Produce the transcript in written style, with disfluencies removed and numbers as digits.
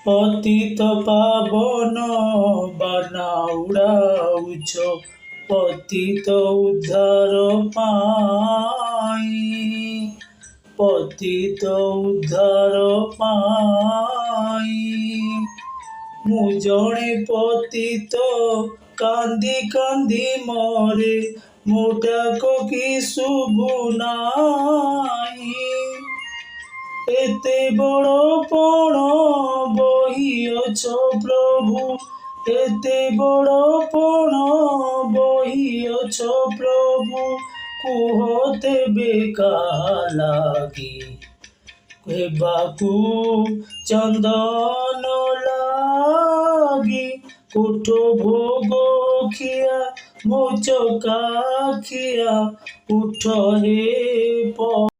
পতিত পাবন বানা উড়াউছ পতিত উদ্ধার পাই, পতিত উদ্ধার পাই। ମୁଁ ଜଣେ ପତିତ କାନ୍ଦି କାନ୍ଦି ମରେ, ମୋ ଡାକ କି ଶୁଭୁନାହିଁ। ଏତେ ବଡ଼ ପଣ ବହିଅଛ ପ୍ରଭୁ, ଏତେ ବଡ଼ ପଣ ବହିଅଛ ପ୍ରଭୁ, କୁହ ତେବେ କାହା ଲାଗି ହେବାକୁ ଚନ୍ଦନ ଲାଗି। କୋଠ ଭୋଗ ଖିଆ ମୋ ଚକାଖିଆ, ଉଠ ହେ